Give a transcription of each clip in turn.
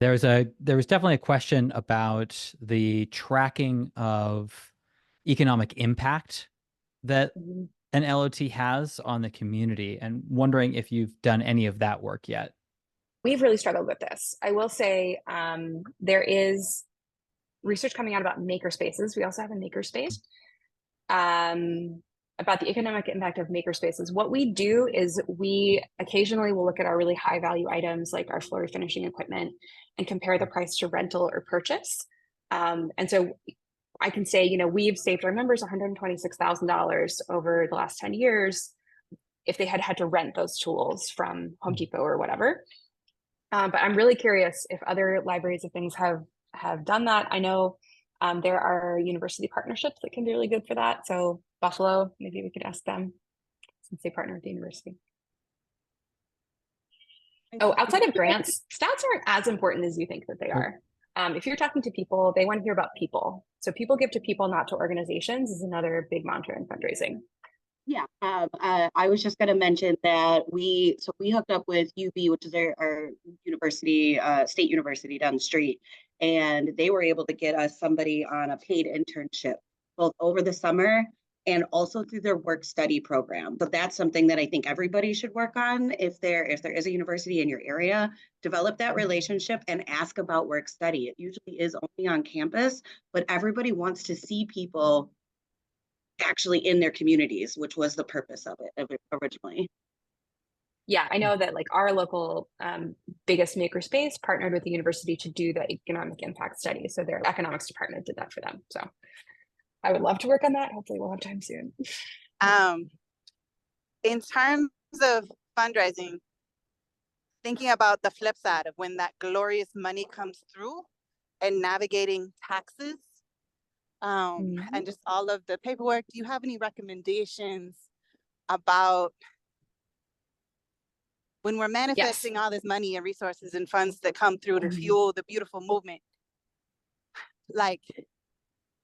There was definitely a question about the tracking of economic impact that Mhm. an LoT has on the community, and wondering if you've done any of that work yet. We've really struggled with this. I will say there is research coming out about maker spaces. We also have a maker space about the economic impact of maker spaces. What we do is we occasionally will look at our really high value items like our floor finishing equipment and compare the price to rental or purchase. And so I can say, we've saved our members $126,000 over the last 10 years if they had had to rent those tools from Home Depot or whatever. But I'm really curious if other libraries of things have done that. I know there are university partnerships that can be really good for that. So Buffalo, maybe we could ask them since they partner with the university. Oh, outside of grants, stats aren't as important as you think that they Nope. are. If you're talking to people, they want to hear about people. So people give to people, not to organizations, is another big mantra in fundraising. Yeah, I was just going to mention that we hooked up with UB, which is our university, state university down the street, and they were able to get us somebody on a paid internship both over the summer and also through their work study program. So that's something that I think everybody should work on if there is a university in your area. Develop that relationship and ask about work study. It usually is only on campus, but everybody wants to see people actually in their communities, which was the purpose of it originally. Yeah, I know that like our local biggest makerspace partnered with the university to do the economic impact study. So their economics department did that for them. So I would love to work on that. Hopefully we'll have time soon. In terms of fundraising, thinking about the flip side of when that glorious money comes through and navigating taxes, and just all of the paperwork, do you have any recommendations about when we're manifesting all this money and resources and funds that come through to fuel the beautiful movement, like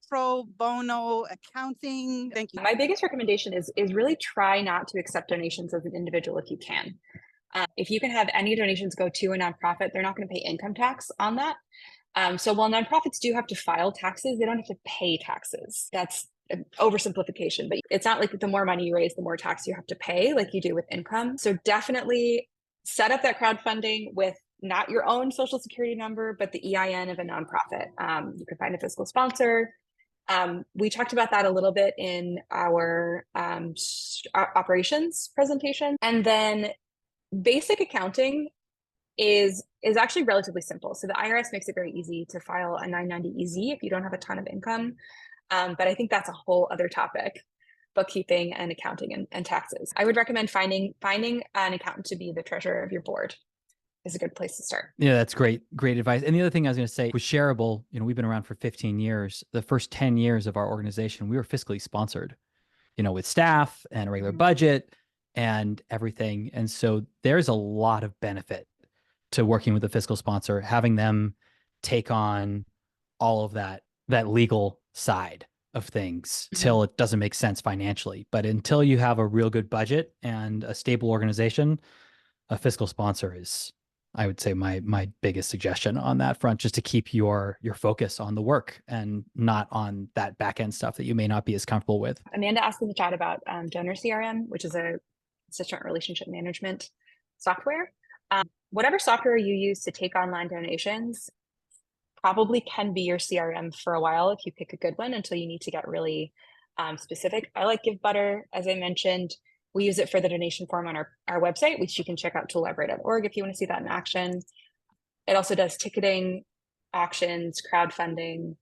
pro bono accounting? Thank you. My biggest recommendation is really try not to accept donations as an individual if you can. If you can have any donations go to a nonprofit, they're not going to pay income tax on that. So while nonprofits do have to file taxes, they don't have to pay taxes. That's an oversimplification, but it's not like the more money you raise, the more tax you have to pay like you do with income. So definitely set up that crowdfunding with not your own social security number, but the EIN of a nonprofit. You can find a fiscal sponsor. We talked about that a little bit in our operations presentation. And then basic accounting is actually relatively simple. So the IRS makes it very easy to file a 990 EZ if you don't have a ton of income. But I think that's a whole other topic, bookkeeping and accounting and taxes. I would recommend finding an accountant to be the treasurer of your board is a good place to start. Yeah, that's great advice. And the other thing I was going to say with Shareable, we've been around for 15 years. The first 10 years of our organization, we were fiscally sponsored, with staff and a regular budget and everything. And so there's a lot of benefit to working with a fiscal sponsor, having them take on all of that legal side of things till it doesn't make sense financially. But until you have a real good budget and a stable organization, a fiscal sponsor is, I would say, my biggest suggestion on that front, just to keep your focus on the work and not on that back end stuff that you may not be as comfortable with. Amanda asked in the chat about Donor CRM, which is a constituent relationship management software. Whatever software you use to take online donations probably can be your CRM for a while if you pick a good one until you need to get really specific. I like GiveButter, as I mentioned. We use it for the donation form on our website, which you can check out toollibrary.org if you want to see that in action. It also does ticketing, auctions, crowdfunding,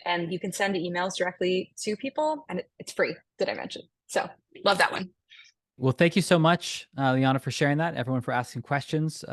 and you can send emails directly to people, and it's free, did I mention? So love that one. Well, thank you so much, Liana, for sharing that, everyone for asking questions.